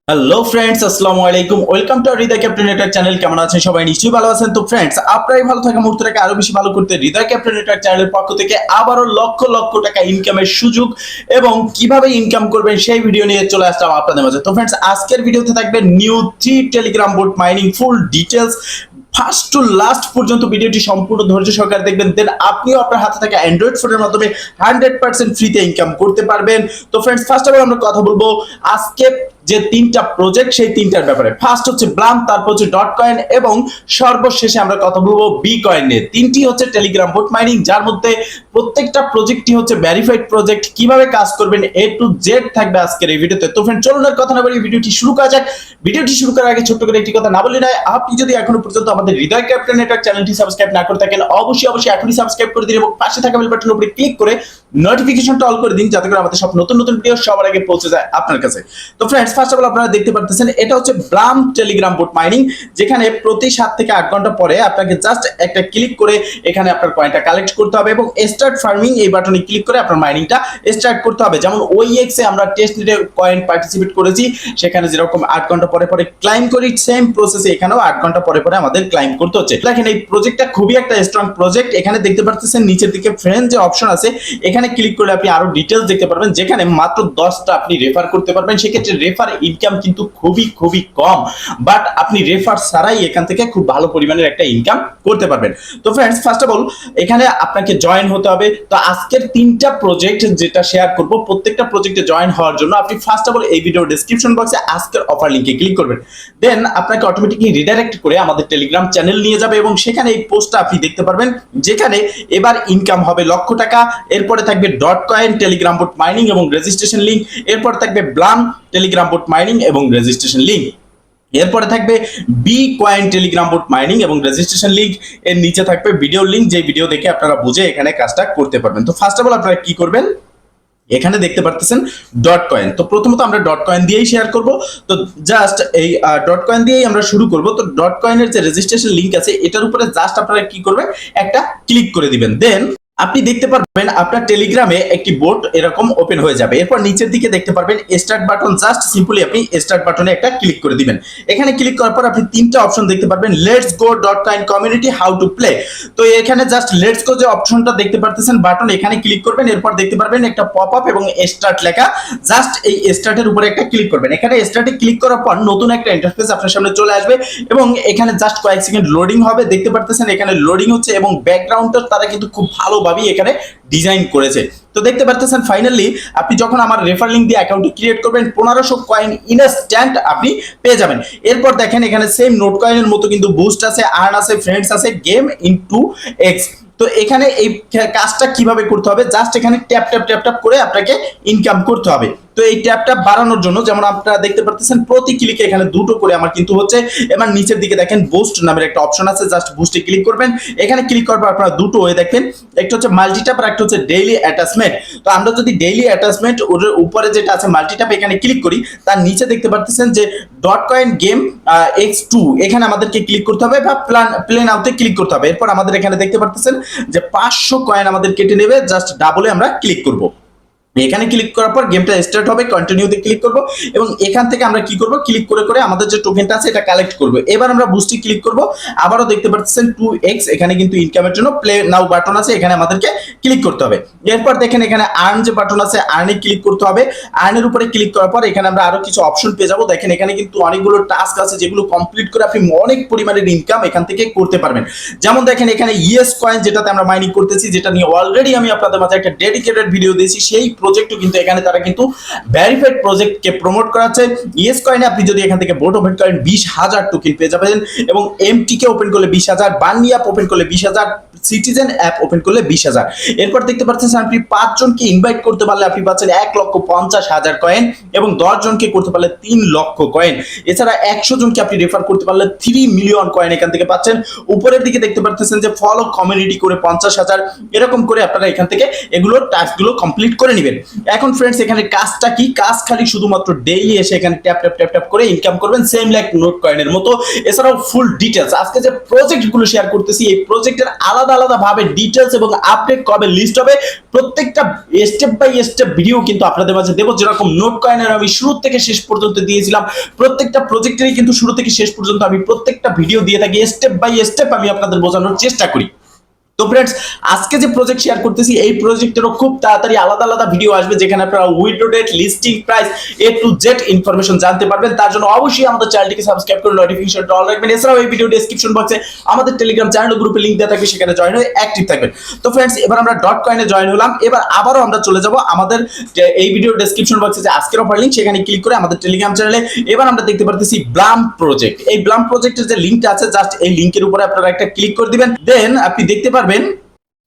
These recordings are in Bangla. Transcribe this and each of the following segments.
হ্যালো ফ্রেন্ডস, আসসালামু আলাইকুম। Welcome to Hridoy captain network channel. কেমন আছেন সবাই? নিশ্চয়ই ভালো আছেন। তো ফ্রেন্ডস, আপনারাই ভালো থাকা মুহূর্তটাকে আরো বেশি ভালো করতে হৃদয় ক্যাপ্টেন নেটওয়ার্ক চ্যানেলের পক্ষ থেকে আবারও লক্ষ লক্ষ টাকা ইনকামের সুযোগ এবং কিভাবে ইনকাম করবেন সেই ভিডিও নিয়ে চলে আসলাম আপনাদের মাঝে। তো ফ্রেন্ডস, আজকের ভিডিওতে থাকবে new 3 Telegram bot mining full details. First to last পর্যন্ত ভিডিওটি সম্পূর্ণ ধৈর্য সহকারে দেখবেন, দেন আপনিও আপনার হাতে থাকা অ্যান্ড্রয়েড ফোনের মাধ্যমে 100% ফ্রিতে ইনকাম করতে পারবেন। তো ফ্রেন্ডস, ফার্স্ট অফ অল আমরা কথা বলবো আজকে যে তিনটা প্রজেক্ট সেই তিনটার ব্যাপারে। ফার্স্ট হচ্ছে ব্লাম, তারপর হচ্ছে ডট কয়েন এবং সর্বশেষে আমরা কথা বলবো বি কয়েন নিয়ে। তিনটি হচ্ছে টেলিগ্রাম বোট মাইনিং, যার মধ্যে প্রত্যেকটা প্রজেক্টই হচ্ছে ভেরিফাইড প্রজেক্ট। কিভাবে কাজ করবেন এ টু জেড থাকবে আজকের এই ভিডিওতে। তো ফ্রেন্ড, চলুন আর কথা না বলি ভিডিওটি শুরু করা যাক। ভিডিওটি শুরু করার আগে ছোট্ট করে একটি কথা না বলি নয়, আপনি যদি এখনো পর্যন্ত আমাদের হৃদয় ক্যাপ্টেন নেটওয়ার্ক চ্যানেলটি সাবস্ক্রাইব না করে থাকেন, অবশ্যই এখনই সাবস্ক্রাইব করে দিন এবং পাশে থাকা বেল বাটনের উপরে ক্লিক করে নোটিফিকেশনটা অল করে দিন, যাতে করে আমাদের সব নতুন নতুন ভিডিও সবার আগে পৌঁছে যায় আপনার কাছে। তো ফ্রেন্ডস, ফার্স্ট অফ অল আপনারা দেখতে পারতেছেন এটা হচ্ছে ব্লাম টেলিগ্রাম বোট মাইনিং, যেখানে প্রতি 7 থেকে 8 ঘন্টা পরে আপনাকে জাস্ট একটা ক্লিক করে এখানে আপনার কয়েনটা কালেক্ট করতে হবে এবং স্টার্ট ফার্মিং এই বাটনে ক্লিক করে আপনার মাইনিংটা স্টার্ট করতে হবে। যেমন ওইএক্স এ আমরা টেস্ট নিতে কয়েন পার্টিসিপেট করেছি, সেখানে যেরকম 8 ঘন্টা পরে পরে ক্লাইম করি, সেম প্রসেসে এখানেও 8 ঘন্টা পরে পরে আমাদের ক্লাইম করতে হচ্ছে। দেখেন, এই প্রজেক্টটা খুবই একটা স্ট্রং প্রজেক্ট। এখানে দেখতে পাচ্ছেন নিচের দিকে ফ্রেন্ড যে অপশন আছে, এখানে ক্লিক করলে আপনি আরো ডিটেইলস দেখতে পারবেন, যেখানে মাত্র 10টা আপনি রেফার করতে পারবেন। সেক্ষেত্রে রেফার ইনকাম কিন্তু খুবই কম, বাট আপনি রেফার ছাড়াই এখান থেকে খুব ভালো পরিমাণের একটা ইনকাম করতে পারবেন। তো ফ্রেন্ডস, ফার্স্ট অফ অল এখানে আপনাকে জয়েন হতে হবে। তো আজকের তিনটা প্রজেক্ট যেটা শেয়ার করব, প্রত্যেকটা প্রজেক্টে জয়েন হওয়ার জন্য আপনি ফার্স্ট অফ অল এই ভিডিও ডেসক্রিপশন বক্সে আজকের অফার লিংকে ক্লিক করবেন। দেন আপনাকে অটোমেটিকলি রিডাইরেক্ট করে আমাদের টেলিগ্রাম চ্যানেল নিয়ে যাবে এবং সেখানে এই পোস্টটা আপনি দেখতে পারবেন, যেখানে এবার ইনকাম হবে লক্ষ টাকা। এরপরে থাকবে dot coin telegram bot mining এবং রেজিস্ট্রেশন লিংক। এরপর থাকবে ব্লাম টেলিগ্রাম বোট মাইনিং এবং রেজিস্ট্রেশন লিংক। এরপরে থাকবে B coin telegram bot mining এবং রেজিস্ট্রেশন লিংক। এর নিচে থাকবে ভিডিও লিংক, যে ভিডিও দেখে আপনারা বুঝে এখানে কাজটা করতে পারবেন। তো ফার্স্ট অফ অল আপনারা কি করবেন, এখানে দেখতে পারতেছেন ডট কয়েন। তো প্রথমত আমরা ডট কয়েন দিয়েই শেয়ার করব। তো জাস্ট এই ডট কয়েন দিয়েই আমরা শুরু করব। তো ডট কয়েনের যে রেজিস্ট্রেশন লিংক আছে, এটার উপরে জাস্ট আপনারা কি করবেন, একটা ক্লিক করে দিবেন। দেন আপনি দেখতে পারবেন আপনার টেলিগ্রামে একটি বোট এরকম ওপেন হয়ে যাবে। এরপর নিচের দিকে দেখতে পারবেন স্টার্ট বাটন, জাস্ট সিম্পলি আপনি স্টার্ট বাটনে একটা ক্লিক করে দিবেন। এখানে ক্লিক করার পর আপনি তিনটা অপশন দেখতে পারবেন, let's go, dot coin community, how to play. তো এখানে জাস্ট লেটস গো যে অপশনটা দেখতে পারতেছেন বাটন, এখানে ক্লিক করবেন। এরপর দেখতে পারবেন একটা পপ আপ এবং স্টার্ট লেখা, জাস্ট এই স্টার্টের উপরে একটা ক্লিক করবেন। এখানে স্টার্টে ক্লিক করার পর নতুন একটা ইন্টারফেস আপনার সামনে চলে আসবে এবং এখানে জাস্ট কয়েক সেকেন্ড লোডিং হবে। দেখতে পারতেছেন এখানে লোডিং হচ্ছে এবং ব্যাকগ্রাউন্ডটা তারা কিন্তু খুব ভালোভাবেই এখানে ডিজাইন করেছে। তো দেখতে পারতেছেন ফাইনালি আপনি যখন আমার রেফার লিংক দিয়ে অ্যাকাউন্ট ক্রিয়েট করবেন, 1500 কয়েন ইনস্ট্যান্ট আপনি পেয়ে যাবেন। এরপর দেখেন এখানে সেম নোট কয়েনের মতো কিন্তু বুস্ট আছে, আর্ন আছে, ফ্রেন্ডস আছে, গেম ইনটু এক্স। তো এখানে এই কাজটা কিভাবে করতে হবে, জাস্ট এখানে ট্যাপ ট্যাপ ট্যাপ ট্যাপ করে আপনাকে ইনকাম করতে হবে। তো এই ট্যাপটা বাড়ানোর জন্য যেমন আপনারা দেখতে পারতেছেন প্রতি ক্লিকে এখানে দুটো করে আমার কিন্তু হচ্ছে। এবার নিচের দিকে দেখেন বুস্ট নামের একটা অপশন আছে, জাস্ট বুস্টে ক্লিক করবেন। এখানে ক্লিক করার পর আপনারা দুটো হয়ে দেখেন, একটা হচ্ছে মাল্টিট্যাপ আর একটা হচ্ছে ডেইলি অ্যাটাচমেন্ট। তো আমরা যদি ডেইলি অ্যাটাচমেন্ট ওর উপরে যেটা আছে মাল্টিট্যাপ, এখানে ক্লিক করি, তার নিচে দেখতে পারতেছেন যে ডট কয়েন গেম x2, এখানে আমাদেরকে ক্লিক করতে হবে বা প্লে নাওতে ক্লিক করতে হবে। এরপর আমাদের এখানে দেখতে পারতেছেন যে 500 কয়েন আমাদের কেটে নেবে, জাস্ট ডাবলে আমরা ক্লিক করব। এখানে ক্লিক করার পর গেমটা স্টার্ট হবে, কন্টিনিউতে ক্লিক করব এবং এখান থেকে আমরা কি করব, ক্লিক করে করে আমাদের যে টোকেনটা আছে এটা কালেক্ট করব। এবার আমরা বুস্টে ক্লিক করব, আবারও দেখতে পাচ্ছেন 2x, এখানে কিন্তু ইনকামের জন্য প্লে নাও বাটন আছে, এখানে আমাদেরকে ক্লিক করতে হবে। এরপর দেখেন এখানে আর্ন যে বাটন আছে, আর্নে ক্লিক করতে হবে। আর্নের উপরে ক্লিক করার পর এখানে আমরা আরো কিছু অপশন পেয়ে যাব। দেখেন এখানে কিন্তু অনেকগুলো টাস্ক আছে, যেগুলো কমপ্লিট করে আপনি অনেক পরিমাণের ইনকাম এখান থেকে করতে পারবেন। যেমন দেখেন এখানে ইএস কয়েন, যেটাতে আমরা মাইনিং করতেছি, যেটা নিয়ে অলরেডি আমি আপনাদের মাঝে একটা ডেডিকেটেড ভিডিও দিয়েছি, সেই প্রজেক্টও কিন্তু এখানে তারা কিন্তু ভেরিফাইড প্রজেক্টকে প্রমোট করাচ্ছে। ইএস কয়েনে আপনি যদি এখান থেকে বোট ওপেন করেন 20,000 টোকেন পেয়ে যাবেন এবং এমটিকে ওপেন করলে 20,000, বান্নি অ্যাপ ওপেন করলে 20,000, সিটিজেন অ্যাপ ওপেন করলে 20,000। এরপর দেখতে পাচ্ছেন আপনি 5 জনকে ইনভাইট করতে পারলে আপনি পাচ্ছেন 1,50,000 কয়েন এবং 10 জনকে করতে পারলে 3 লক্ষ কয়েন। এছাড়া 100 জনকে আপনি রেফার করতে পারলে 3 মিলিয়ন কয়েন এখান থেকে পাচ্ছেন। উপরের দিকে দেখতে পাচ্ছেন যে ফলো কমিউনিটি করে 50,000, এরকম করে আপনারা এখান থেকে এগুলো টাস্কগুলো কমপ্লিট করে নেবেন। এখন ফ্রেন্ডস, এখানে কাজটা কি, কাজ খালি শুধুমাত্র ডেইলি এসে এখানে ট্যাপ ট্যাপ ট্যাপ ট্যাপ করে ইনকাম করবেন, সেম লাইক নোট কয়েনের মতো। এছাড়াও ফুল ডিটেলস আজকে যে প্রজেক্টগুলো শেয়ার করতেছি, এই প্রজেক্টের আলাদা আলাদা আলাদা ভাবে ডিটেলস এবং আপডেট কবে লিস্ট হবে প্রত্যেকটা স্টেপ বাই স্টেপ ভিডিও কিন্তু আপনাদের মাঝে দেবো। যেরকম নোট কয়েনের আমি শুরু থেকে শেষ পর্যন্ত দিয়েছিলাম, প্রত্যেকটা প্রজেক্টেরই কিন্তু শুরু থেকে শেষ পর্যন্ত আমি প্রত্যেকটা ভিডিও দিয়ে থাকি, স্টেপ বাই স্টেপ আমি আপনাদের বোঝানোর চেষ্টা করি। তো ফ্রেন্ডস, আজকে যে প্রজেক্ট শেয়ার করতেছি এই প্রজেক্টেরও খুব তাড়াতাড়ি আলাদা আলাদা ভিডিও আসবে, যেখানে আপনারা withdraw date, listing price, A to Z information জানতে পারবেন। তার জন্য অবশ্যই আমাদের চ্যানেলটিকে সাবস্ক্রাইব করে নোটিফিকেশনটা অন রাখবেন। এছাড়াও এই ভিডিও ডেসক্রিপশন বক্সে আমাদের টেলিগ্রাম চ্যানেল ও গ্রুপে লিংক দেওয়া থাকবে, সেখানে জয়েন হয়ে অ্যাক্টিভ থাকবেন। তো ফ্রেন্ডস, এবার আমরা ডট কয়েনে জয়েন হলাম। এবার আবারও আমরা চলে যাব আমাদের এই ভিডিও ডেসক্রিপশন বক্সে যে আজকের অফার লিংক, সেখানে ক্লিক করে আমাদের টেলিগ্রাম চ্যানেলে এবার আমরা দেখতে পারতেছি ব্লাম প্রজেক্ট। এই ব্লাম প্রজেক্টের যে লিংকটা আছে, জাস্ট এই লিংকের উপরে আপনারা একটা ক্লিক করে দিবেন। দেন আপনি দেখতে পারবেন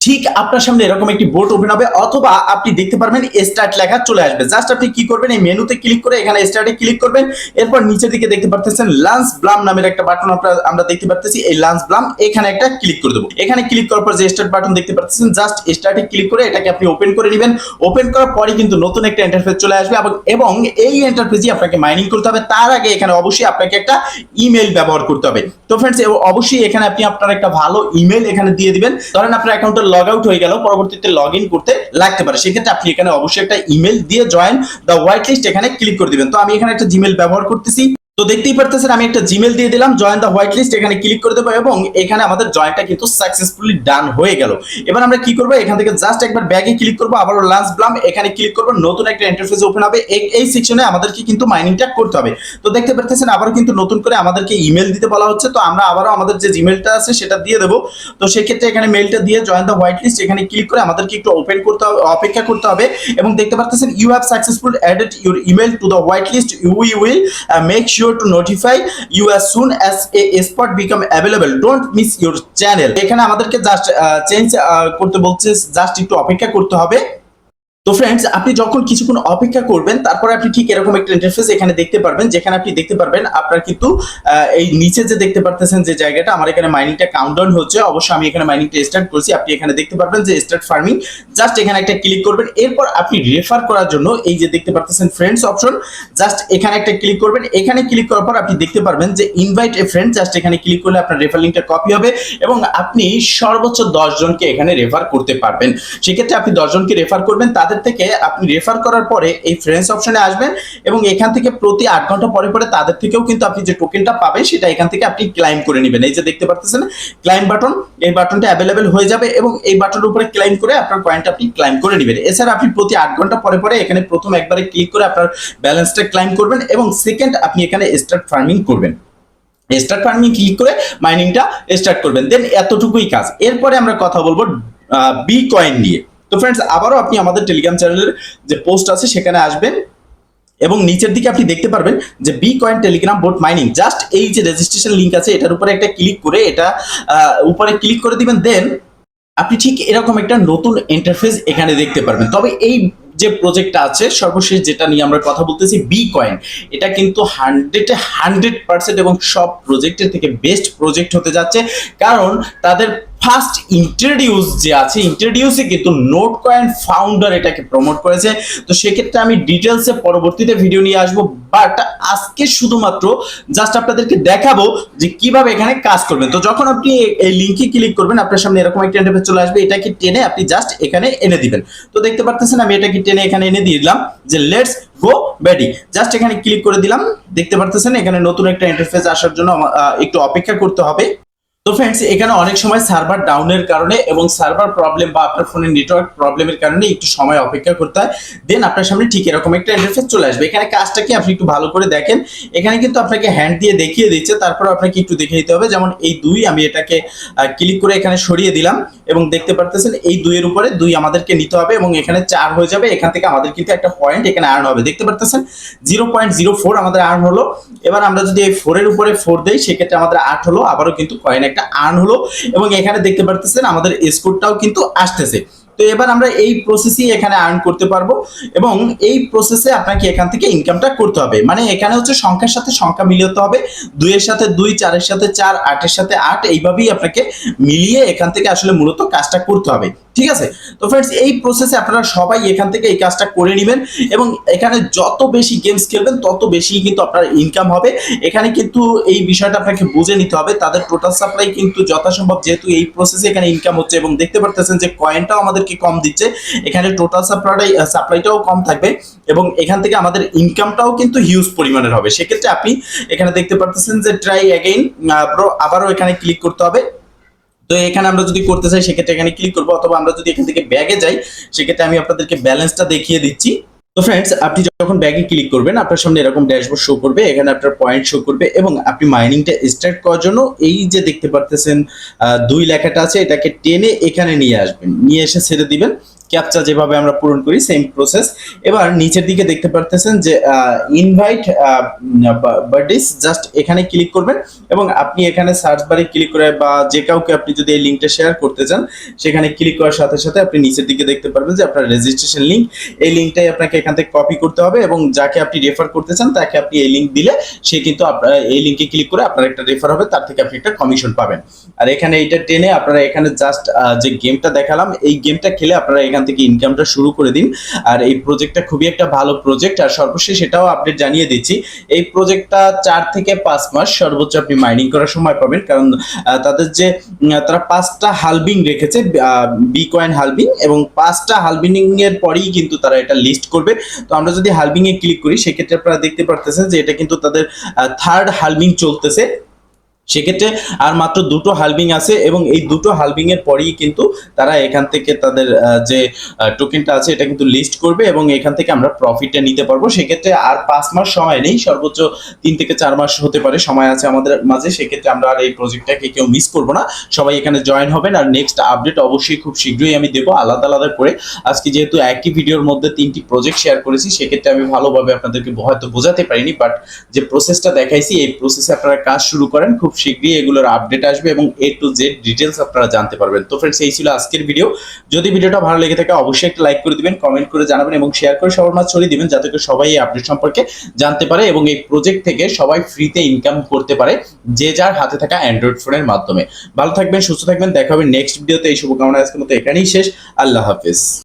ঠিক আপনার সামনে এরকম একটি বোর্ড ওপেন হবে, অথবা আপনি দেখতে পারবেন স্টার্ট লেখা চলে আসবে। জাস্ট আপনি কি করবেন, এই মেনুতে ক্লিক করে এখানে স্টার্টে ক্লিক করবেন। এরপর নিচের দিকে দেখতে পারতেছেন লাঞ্চ ব্লাম নামের একটা বাটন আমরা দেখতে পারতেছি, এই লাঞ্চ ব্লাম এখানে একটা ক্লিক করে দেবো। এখানে ক্লিক করার পর যে স্টার্ট বাটন দেখতে পাচ্ছেন, জাস্ট স্টার্টে ক্লিক করে এটাকে আপনি ওপেন করে নেবেন। ওপেন করার পরে কিন্তু নতুন একটা ইন্টারফেস চলে আসবে, এবং এই ইন্টারফেসই আপনাকে মাইনিং করতে হবে। তার আগে এখানে অবশ্যই আপনাকে একটা ইমেল ব্যবহার করতে হবে। তো ফ্রেন্ডস, অবশ্যই এখানে আপনি আপনার একটা ভালো ইমেল এখানে দিয়ে দিবেন। ধরেন আপনার অ্যাকাউন্টে লগ আউট হয়ে গেল, পরবর্তীতে লগ ইন করতে লাগতে পারে, সেক্ষেত্রে আপনি এখানে অবশ্যই একটা ইমেল দিয়ে জয়েন দ্য হোয়াইট লিস্ট এখানে ক্লিক করে দিবেন। তো আমি এখানে একটা জিমেল ব্যবহার করতেছি, তো দেখতেই পারতেছেন আমি একটা জিমেল দিয়ে দিলাম, জয়েন দ্য হোয়াইট লিস্ট এখানে ক্লিক করে দেবো, এবং এখানে আমাদের জয়েনটা কিন্তু সাকসেসফুলি ডান হয়ে গেল। এবার আমরা কি করবো, এখান থেকে জাস্ট একবার ব্যাগে ক্লিক করবো, আবারও লাঞ্চ ব্লাম এখানে ক্লিক করবো, নতুন একটা ইন্টারফেস ওপেন হবে। এই সেকশনে আমাদেরকে কিন্তু মাইনিংটা করতে হবে। তো দেখতে পারতেছেন আবারও কিন্তু নতুন করে আমাদেরকে ইমেল দিতে বলা হচ্ছে। তো আমরা আবারও আমাদের যে জিমেলটা আছে সেটা দিয়ে দেবো। তো সেক্ষেত্রে এখানে মেলটা দিয়ে জয়েন দ্য হোয়াইট লিস্ট এখানে ক্লিক করে আমাদেরকে একটু ওপেন করতে হবে, অপেক্ষা করতে হবে। এবং দেখতে পারতেছেন you have successfully added your email to the white list, we will make sure to notify you as soon as a spot become available, don't miss your channel। এখানে আমাদেরকে জাস্ট চেঞ্জ করতে বলছে, জাস্ট একটু অপেক্ষা করতে হবে। তো ফ্রেন্ডস, আপনি যখন কিছুক্ষণ অপেক্ষা করবেন, তারপরে আপনি ঠিক এরকম একটা ইন্টারফেস এখানে দেখতে পারবেন, যেখানে আপনি দেখতে পারবেন আপনার কিন্তু এই নিচে যে দেখতে পারতেছেন যে জায়গাটা, আমার এখানে মাইনিংটা কাউন্টডাউন হচ্ছে। অবশ্যই আমি এখানে মাইনিংটা স্টার্ট করছি। আপনি এখানে দেখতে পারবেন যে স্টার্ট ফার্মিং, জাস্ট এখানে একটা ক্লিক করবেন। এরপর আপনি রেফার করার জন্য এই যে দেখতে পারতেছেন ফ্রেন্ডস অপশন, জাস্ট এখানে একটা ক্লিক করবেন। এখানে ক্লিক করার পর আপনি দেখতে পারবেন যে ইনভাইট এ ফ্রেন্ড, জাস্ট এখানে ক্লিক করলে আপনার রেফার লিংকটা কপি হবে, এবং আপনি সর্বোচ্চ 10 জনকে এখানে রেফার করতে পারবেন। সেক্ষেত্রে আপনি 10 জনকে রেফার করবেন, তাদের থেকে আপনি রেফার করার পরে এই ফ্রেন্ডস অপশনে আসবেন, এবং এখান থেকে প্রতি 8 ঘন্টা পরে পরে তাদের থেকেও কিন্তু আপনি যে টোকেনটা পাবেন সেটা এখান থেকে আপনি ক্লাইম করে নেবেন। এই যে দেখতে পাচ্ছেন ক্লাইম বাটন, এই বাটনটা অ্যাভেলেবেল হয়ে যাবে, এবং এই বাটনের উপরে ক্লাইম করে আপনার কয়েনটা আপনি ক্লাইম করে নেবেন। এছাড়া আপনি প্রতি 8 ঘন্টা পরে পরে এখানে প্রথম একবারে ক্লিক করে আপনার ব্যালেন্সটা ক্লাইম করবেন, এবং সেকেন্ড আপনি এখানে স্টার্ট ফার্মিং করবেন। স্টার্ট ফার্মিং ক্লিক করে মাইনিংটা স্টার্ট করবেন। দেন এতটুকুই কাজ। এরপরে আমরা কথা বলবো বি কয়েন নিয়ে। তো ফ্রেন্ডস, আবারও আপনি আমাদের টেলিগ্রাম চ্যানেলের যে পোস্ট আছে সেখানে আসবেন, এবং নিচের দিকে আপনি দেখতে পারবেন যে B coin telegram bot mining, just এই যে রেজিস্ট্রেশন লিংক আছে এটার উপরে একটা ক্লিক করে এটা উপরে ক্লিক করে দিবেন। দেন আপনি ঠিক এরকম একটা নতুন ইন্টারফেস এখানে দেখতে পারবেন। তবে এই যে প্রজেক্টটা আছে সর্বশেষ যেটা নিয়ে আমরা কথা বলতেছি বি কয়েন, এটা কিন্তু 100% এবং সব প্রজেক্টের থেকে বেস্ট প্রজেক্ট হতে যাচ্ছে, কারণ তাদের ফার্স্ট ইন্ট্রোডিউস যে আছে, ইন্ট্রোডিউসে কিন্তু নোট কয়েন ফাউন্ডার এটাকে প্রমোট করেছে। তো সেক্ষেত্রে আমি ডিটেলসে পরবর্তীতে ভিডিও নিয়ে আসবো, বাট আজকে শুধুমাত্র জাস্ট আপনাদেরকে দেখাবো যে কিভাবে এখানে কাজ করবেন। তো যখন আপনি এই লিংকে ক্লিক করবেন, আপনার সামনে এরকম একটা ইন্টারফেস চলে আসবে, এটাকে টেনে আপনি জাস্ট এখানে এনে দিবেন। তো দেখতে পারতেছেন আমি এটাকে টেনে এখানে এনে দিয়ে দিলাম যে লেটস গো বেডি, জাস্ট এখানে ক্লিক করে দিলাম। দেখতে পারতেছেন এখানে নতুন একটা ইন্টারফেস আসার জন্য একটু অপেক্ষা করতে হবে। তো ফ্রেন্ডস, এখানে অনেক সময় সার্ভার ডাউনের কারণে এবং সার্ভার প্রবলেম বা আপনার ফোনের নেটওয়ার্ক প্রবলেমের কারণে একটু সময় অপেক্ষা করতে হয়। দেন আপনার সামনে ঠিক এরকম একটা ইন্টারফেস চলে আসবে। এখানে কাজটা কি আপনি একটু ভালো করে দেখেন, এখানে কিন্তু আপনাকে হ্যান্ড দিয়ে দেখিয়ে দিচ্ছে, তারপর আপনাকে একটু দেখে নিতে হবে। যেমন এই 2 আমি এটাকে ক্লিক করে এখানে সরিয়ে দিলাম, এবং দেখতে পারতেছেন এই 2 এর উপরে 2 আমাদেরকে নিতে হবে, এবং এখানে 4 হয়ে যাবে। এখান থেকে আমাদের কিন্তু একটা পয়েন্ট এখানে আর্ন হবে। দেখতে পারতেছেন 0.04 আমাদের আর্ন হলো। এবার আমরা যদি এই 4 এর উপরে 4 দেই, সেক্ষেত্রে আমাদের 8 হলো, আবারও কিন্তু কয়েন একটা আর্ন হলো, এবং এখানে দেখতে পারতেছেন আমাদের স্কোরটাও কিন্তু আসতেছে। তো এবার আমরা এই প্রসেসই এখানে আর্ন করতে পারবো, এবং এই প্রসেসে আপনাকে এখান থেকে ইনকামটা করতে হবে। মানে এখানে হচ্ছে সংখ্যার সাথে সংখ্যা মিলাতে হবে, 2 এর সাথে 2, 4 এর সাথে 4, 8 এর সাথে 8, এইভাবেই আপনাকে মিলিয়ে এখান থেকে আসলে মূলত কাজটা করতে হবে। ঠিক আছে। তো फ्रेंड्स এই প্রসেসে আপনারা সবাই এখান থেকে এই কাজটা করে নেবেন এবং এখানে যত বেশি গেমস খেলবেন তত বেশি কিন্তু আপনার ইনকাম হবে। এখানে কিন্তু এই বিষয়টা আপনাকে বুঝে নিতে হবে। তাদের টোটাল সাপ্লাই কিন্তু যথাসম্ভব, যেহেতু এই প্রসেসে এখানে ইনকাম হচ্ছে এবং দেখতে পারতেছেন যে কয়েনটাও আমাদেরকে কম দিচ্ছে, এখানে টোটাল সাপ্লাইটাও কম থাকবে এবং এখান থেকে আমাদের ইনকামটাও কিন্তু হিউজ পরিমাণের হবে। সেক্ষেত্রে আপনি এখানে দেখতে পারতেছেন যে ট্রাই অ্যাগেইন ব্রো, আবারও এখানে ক্লিক করতে হবে। তো এখানে আমরা যদি করতে চাই সেক্ষেত্রে এখানে ক্লিক করবো, অথবা আমরা যদি এখান থেকে ব্যাগে যাই সেক্ষেত্রে আমি আপনাদেরকে ব্যালেন্সটা দেখিয়ে দিচ্ছি। তো ফ্রেন্ডস, আপনি যখন ব্যাগে ক্লিক করবেন আপনার সামনে এরকম ড্যাশবোর্ড শো করবে, এখানে আপনার পয়েন্ট শো করবে এবং আপনি মাইনিংটা স্টার্ট করার জন্য এই যে দেখতে পারতেছেন 2 লেখাটা আছে, এটাকে টেনে এখানে নিয়ে আসবেন, নিয়ে এসে ছেড়ে দিবেন। ক্যাপচা যেভাবে আমরা পূরণ করি সেম প্রসেস। এবার নিচের দিকে দেখতে পারতেছেন যে ইনভাইট বার্থডেস, জাস্ট এখানে ক্লিক করবেন এবং আপনি এখানে সার্চ বারে ক্লিক করে বা যে কাউকে আপনি যদি এই লিঙ্কটা শেয়ার করতে চান সেখানে ক্লিক করার সাথে সাথে আপনি নিচের দিকে দেখতে পারবেন যে আপনার রেজিস্ট্রেশন লিঙ্ক, এই লিঙ্কটাই আপনাকে এখান থেকে কপি করতে হবে এবং যাকে আপনি রেফার করতে চান তাকে আপনি এই লিঙ্ক দিলে সে কিন্তু আপনার এই লিঙ্কে ক্লিক করে আপনার একটা রেফার হবে, তার থেকে আপনি একটা কমিশন পাবেন। আর এখানে এইটা টেনে আপনারা এখানে জাস্ট যে গেমটা দেখালাম এই গেমটা খেলে আপনারা এখান থেকে ইনকামটা শুরু করে দিন। আর এই প্রজেক্টটা খুবই একটা ভালো প্রজেক্ট। আর সর্বশেষ সেটাও আপডেট জানিয়ে দিচ্ছি, এই প্রজেক্টটা 4 থেকে 5 মাস সর্বোচ্চ আপনি মাইনিং করার সময় পাবেন, কারণ তাদের যে তারা 5টা হালবিং রেখেছে, বি কয়েন হালবিং, এবং 5টা হালবিং এর পরেই কিন্তু তারা এটা লিস্ট করবে। তো আমরা যদি হালবিং এ ক্লিক করি সেক্ষেত্রে আপনারা দেখতে পারতেছেন যে এটা কিন্তু তাদের 3rd হালবিং চলতেছে। সেক্ষেত্রে আর মাত্র 2টো হালবিং আছে এবং এই 2টো হালবিং এর পরেই কিন্তু তারা এখান থেকে তাদের যে টোকেনটা আছে এটা কিন্তু লিস্ট করবে এবং এখান থেকে আমরা প্রফিটটা নিতে পারবো। সেক্ষেত্রে আর 5 মাস সময় নেই, সর্বোচ্চ 3 থেকে 4 মাস হতে পারে সময় আছে আমাদের মাঝে। সেক্ষেত্রে আমরা আর এই প্রজেক্টটাকে কেউ মিস করবো না, সবাই এখানে জয়েন হবেন। আর নেক্সট আপডেট অবশ্যই খুব শীঘ্রই আমি দেবো আলাদা আলাদা করে। আজকে যেহেতু একই ভিডিওর মধ্যে 3টি প্রজেক্ট শেয়ার করেছি সেক্ষেত্রে আমি ভালোভাবে আপনাদেরকে হয়তো বোঝাতে পারিনি, বাট যে প্রসেসটা দেখাইছি এই প্রসেসে আপনারা কাজ শুরু করেন, খুব শীঘ্রই এগুলোর আপডেট আসবে এবং A to Z ডিটেলস আপনারা জানতে পারবেন। তো फ्रेंड्स, এই ছিল আজকের ভিডিও। যদি ভিডিওটা ভালো লেগে থাকে অবশ্যই একটা লাইক করে দিবেন, কমেন্ট করে জানাবেন এবং শেয়ার করে সবার মাঝে ছড়িয়ে দিবেন, যাতে করে সবাই এই আপডেট সম্পর্কে জানতে পারে এবং এই প্রজেক্ট থেকে সবাই ফ্রিতে ইনকাম করতে পারে যে যার হাতে থাকা অ্যান্ড্রয়েড ফোনের মাধ্যমে। ভালো থাকবেন, সুস্থ থাকবেন, দেখা হবে নেক্সট ভিডিওতে। এই শুভকামনা আজকের মতো এখানেই শেষ। আল্লাহ হাফেজ।